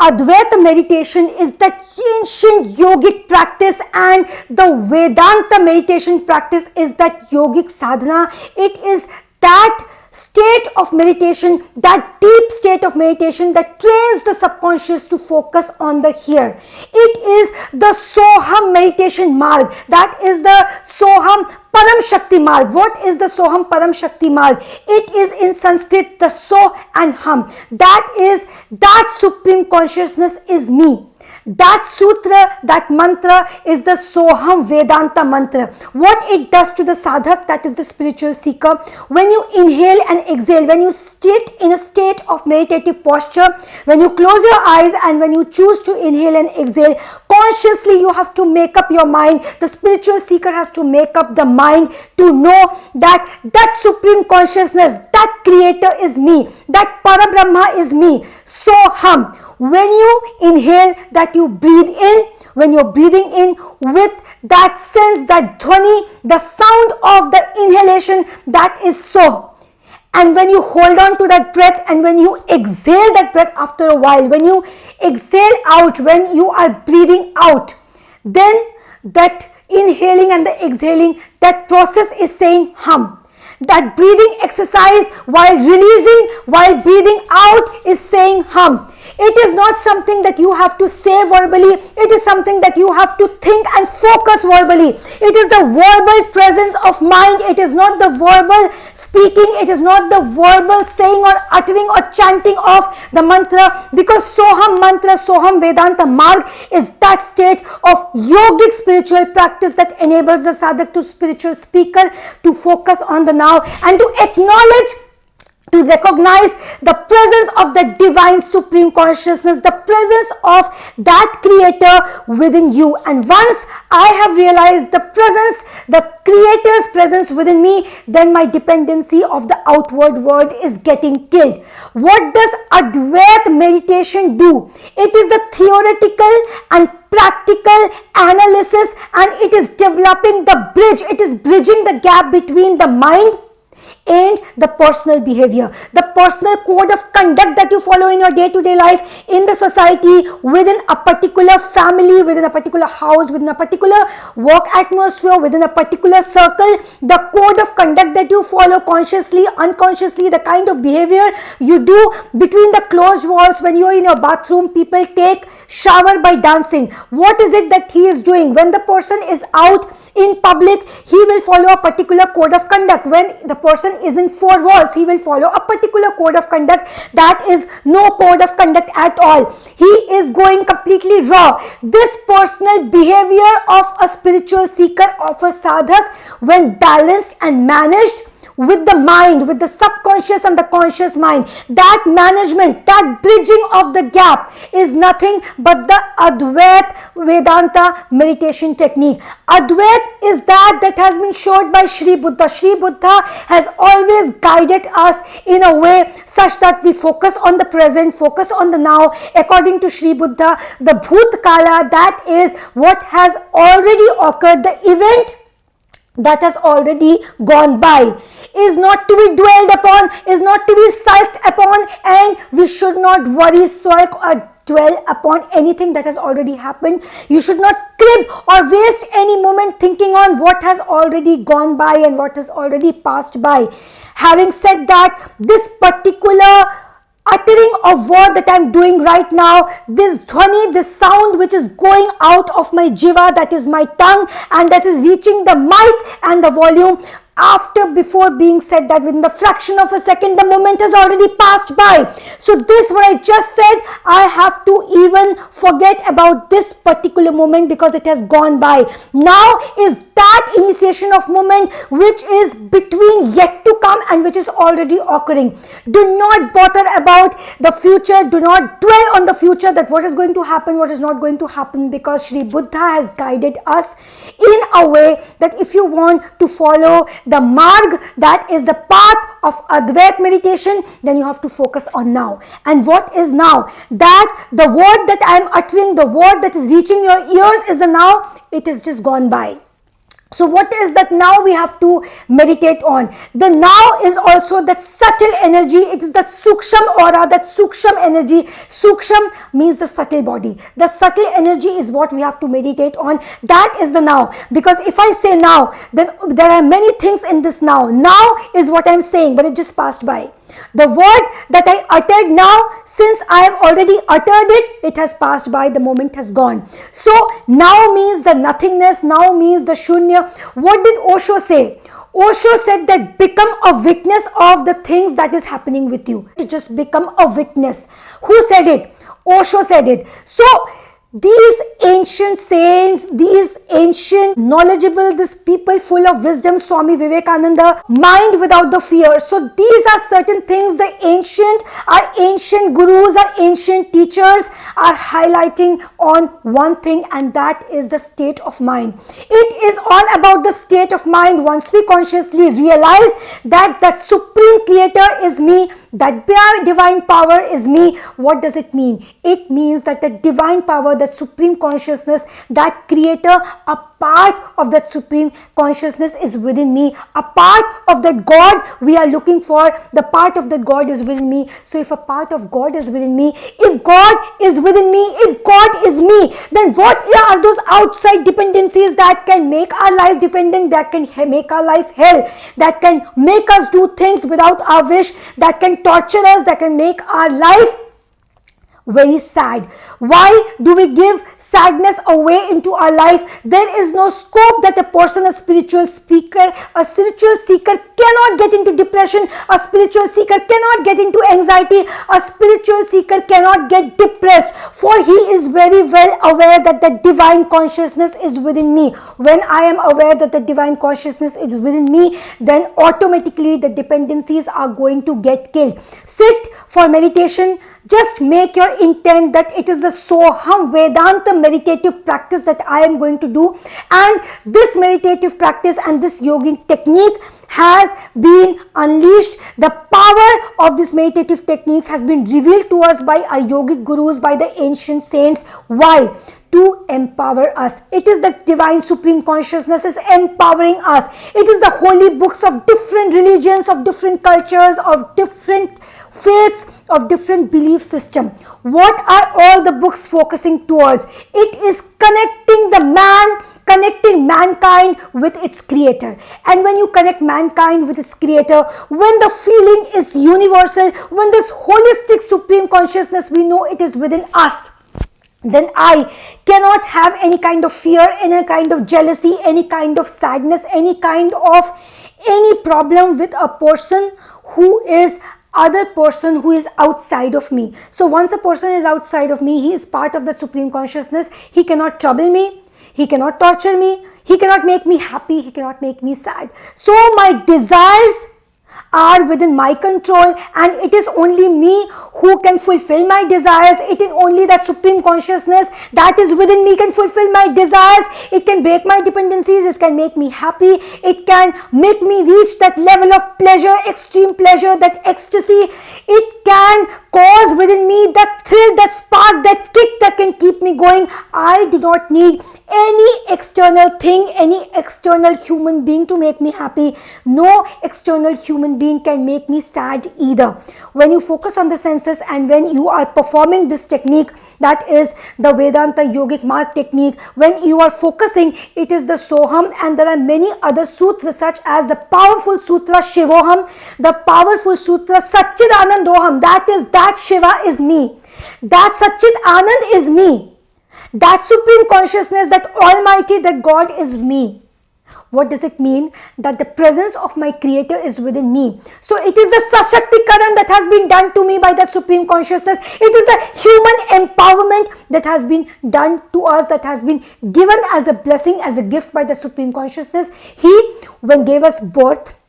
Advaita meditation is the ancient yogic practice, and the Vedanta meditation practice is that yogic sadhana. It is that state of meditation, that deep state of meditation that trains the subconscious to focus on the here. It is the Soham meditation marg. That is the Soham Param Shakti marg. What is the Soham Param Shakti marg? It is in Sanskrit the So and Hum. That supreme consciousness is me. That sutra, that mantra is the Soham Vedanta mantra. What it does to the sadhak, that is the spiritual seeker, when you inhale and exhale, when you sit in a state of meditative posture, when you close your eyes and when you choose to inhale and exhale, consciously you have to make up your mind. The spiritual seeker has to make up the mind to know that supreme consciousness, that creator is me, that Parabrahma is me. Soham. When you inhale, that you breathe in, when you're breathing in with that sense, that dhwani, the sound of the inhalation, that is so. And when you hold on to that breath and when you exhale that breath after a while, when you exhale out, when you are breathing out, then that inhaling and the exhaling, that process is saying hum. That breathing exercise while releasing, while breathing out is saying hum. It is not something that you have to say verbally. It is something that you have to think and focus verbally. It is the verbal presence of mind. It is not the verbal speaking. It is not the verbal saying or uttering or chanting of the mantra, because Soham mantra, Soham Vedanta marg is that state of yogic spiritual practice that enables the sadhak to spiritual speaker to focus on the now and to acknowledge, to recognize the presence of the divine supreme consciousness, the presence of that creator within you. And once I have realized the presence, the creator's presence within me, then my dependency of the outward world is getting killed. What does Advaita meditation do? It is the theoretical and practical analysis, and it is developing the bridge. It is bridging the gap between the mind and the personal behavior, the personal code of conduct that you follow in your day-to-day life, in the society, within a particular family, within a particular house, within a particular work atmosphere, within a particular circle, the code of conduct that you follow consciously, unconsciously, the kind of behavior you do between the closed walls. When you're in your bathroom, people take shower by dancing. What is it that he is doing? When the person is out in public, he will follow a particular code of conduct. When the person is in four walls, he will follow a particular code of conduct. That is no code of conduct at all. He is going completely raw. This personal behavior of a spiritual seeker, of a sadhak, when balanced and managed with the mind, with the subconscious and the conscious mind, that management, that bridging of the gap is nothing but the Advaita Vedanta meditation technique. Advait is that has been showed by Sri Buddha. Sri Buddha has always guided us in a way such that we focus on the present, focus on the now. According to Sri Buddha, the Bhutkala, that is what has already occurred, the event that has already gone by, is not to be dwelled upon, is not to be sulked upon, and we should not worry, sulk or dwell upon anything that has already happened. You should not crib or waste any moment thinking on what has already gone by and what has already passed by. Having said that, this particular uttering of word that I am doing right now, this dhwani, this sound which is going out of my jiva, that is my tongue, and that is reaching the mic and the volume, before being said, that within the fraction of a second, the moment has already passed by. So this, what I just said, I have to even forget about this particular moment because it has gone by. Now is that initiation of moment which is between yet to come and which is already occurring. Do not bother about the future. Do not dwell on the future, that what is going to happen, what is not going to happen, because Sri Buddha has guided us in a way that if you want to follow the marg, that is the path of Advaita meditation, then you have to focus on now. And what is now? That the word that I am uttering, the word that is reaching your ears is the now. It is just gone by. So what is that now we have to meditate on? The now is also that subtle energy. It is that suksham aura, that suksham energy. Suksham means the subtle body. The subtle energy is what we have to meditate on. That is the now. Because if I say now, then there are many things in this now. Now is what I'm saying, but it just passed by. The word that I uttered now, since I have already uttered it, it has passed by, the moment has gone. So now means the nothingness, now means the shunya. What did Osho say? Osho said that become a witness of the things that is happening with you. To just become a witness. Who said it? Osho said it. So these ancient saints, these ancient knowledgeable, these people full of wisdom, Swami Vivekananda, mind without the fear. So these are certain things the our ancient gurus, our ancient teachers are highlighting on one thing, and that is the state of mind. It is all about the state of mind. Once we consciously realize that that supreme creator is me, that divine power is me, what does it mean? It means that the divine power, the supreme consciousness, that creator, a part of that supreme consciousness is within me. A part of that God we are looking for, the part of that God is within me. So if a part of God is within me, if God is within me, if God is me, then what are those outside dependencies that can make our life dependent, that can make our life hell, that can make us do things without our wish, that can torture us, that can make our life very sad? Why do we give sadness away into our life? There is no scope that a person, a spiritual seeker cannot get into depression. A spiritual seeker cannot get into anxiety. A spiritual seeker cannot get depressed, for he is very well aware that the divine consciousness is within me. When I am aware that the divine consciousness is within me, then automatically the dependencies are going to get killed. Sit for meditation. Just make your intent that it is a Soham Vedanta meditative practice that I am going to do, and this meditative practice and this yogic technique has been unleashed. The power of this meditative techniques has been revealed to us by our yogic gurus, by the ancient saints. Why? To empower us. It is the divine supreme consciousness is empowering us. It is the holy books of different religions, of different cultures, of different faiths, of different belief system. What are all the books focusing towards? It is connecting the man, connecting mankind with its creator. And when you connect mankind with its creator, when the feeling is universal, when this holistic supreme consciousness, we know it is within us, then I cannot have any kind of fear, any kind of jealousy, any kind of sadness, any kind of any problem with a person who is outside of me. So once a person is outside of me, he is part of the supreme consciousness. He cannot trouble me, he cannot torture me, he cannot make me happy, he cannot make me sad. So my desires are within my control, and it is only me who can fulfill my desires. It is only that supreme consciousness that is within me can fulfill my desires. It can break my dependencies, it can make me happy, it can make me reach that level of pleasure, extreme pleasure, that ecstasy. It can cause within me that thrill, that spark, that kick that can keep me going. I do not need any external thing, any external human being to make me happy. No external human being can make me sad either. When you focus on the senses and when you are performing this technique, that is the Vedanta yogic mark technique, when you are focusing, it is the Soham, and there are many other sutras such as the powerful sutra Shivoham, the powerful sutra Satchid Anandoham, that is that Shiva is me, that Satchid Anand is me, that supreme consciousness, that almighty, that God is me. What does it mean? That the presence of my creator is within me. So it is the Sashaktikaran that has been done to me by the supreme consciousness. It is a human empowerment that has been done to us, that has been given as a blessing, as a gift by the supreme consciousness. He, when gave us birth,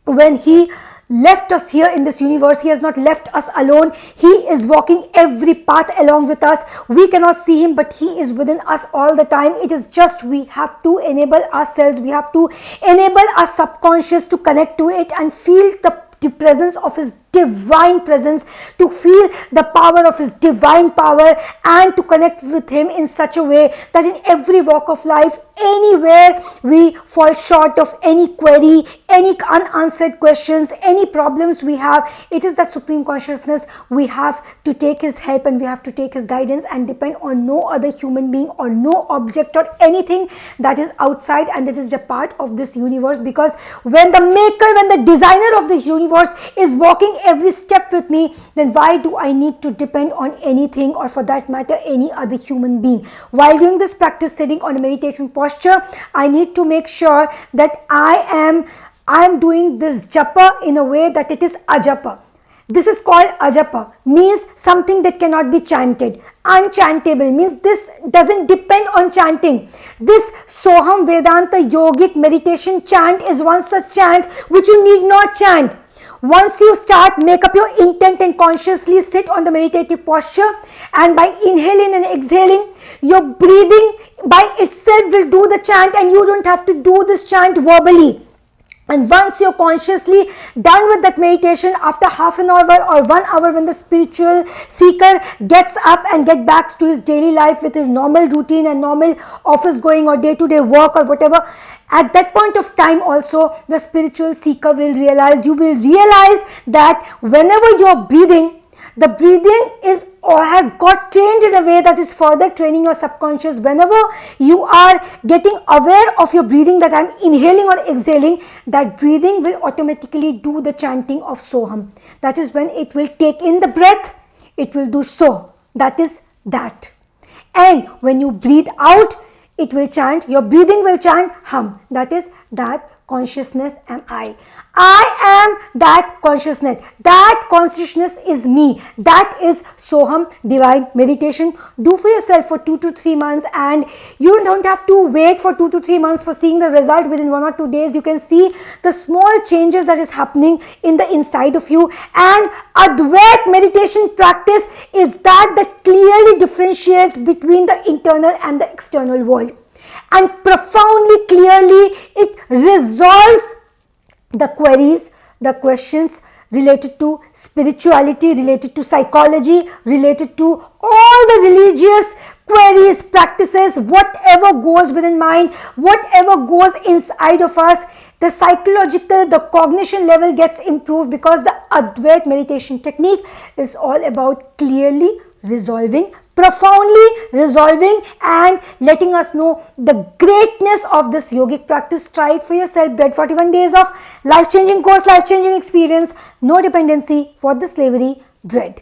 when he left us here in this universe, he has not left us alone. He is walking every path along with us. We cannot see him, but he is within us all the time. It is just we have to enable ourselves, we have to enable our subconscious to connect to it and feel the presence of his divine presence, to feel the power of his divine power, and to connect with him in such a way that in every walk of life, anywhere we fall short of any query, any unanswered questions, any problems we have, it is the Supreme Consciousness. We have to take his help and we have to take his guidance and depend on no other human being or no object or anything that is outside and that is a part of this universe. Because when the maker, when the designer of this universe is walking every step with me, then why do I need to depend on anything, or for that matter any other human being? While doing this practice, sitting on a meditation posture, I need to make sure that I am doing this japa in a way that it is ajapa. This is called ajapa, means something that cannot be chanted. Unchantable means this doesn't depend on chanting. This Soham Vedanta yogic meditation chant is one such chant which you need not chant. Once you start, make up your intent and consciously sit on the meditative posture, and by inhaling and exhaling, your breathing by itself will do the chant, and you don't have to do this chant verbally. And once you're consciously done with that meditation, after half an hour or 1 hour, when the spiritual seeker gets up and gets back to his daily life with his normal routine and normal office going or day-to-day work or whatever, at that point of time also the spiritual seeker will realize, you will realize that whenever you're breathing, the breathing is or has got trained in a way that is further training your subconscious. Whenever you are getting aware of your breathing, that I'm inhaling or exhaling, that breathing will automatically do the chanting of Soham. That is when it will take in the breath, it will do so. That is that. And when you breathe out, it will chant, your breathing will chant Hum. That is that consciousness am I. I am that consciousness. That consciousness is me. That is Soham divine meditation. Do for yourself for 2 to 3 months, and you don't have to wait for 2 to 3 months for seeing the result. Within 1 or 2 days, you can see the small changes that is happening in the inside of you. And Advait meditation practice is that clearly differentiates between the internal and the external world. And profoundly, clearly, it resolves the queries, the questions related to spirituality, related to psychology, related to all the religious queries, practices, whatever goes within mind, whatever goes inside of us. The psychological, the cognition level gets improved, because the Advait meditation technique is all about clearly resolving, profoundly resolving, and letting us know the greatness of this yogic practice. Try it for yourself. Bread 41 days of life-changing course, life-changing experience, no dependency for the slavery bread.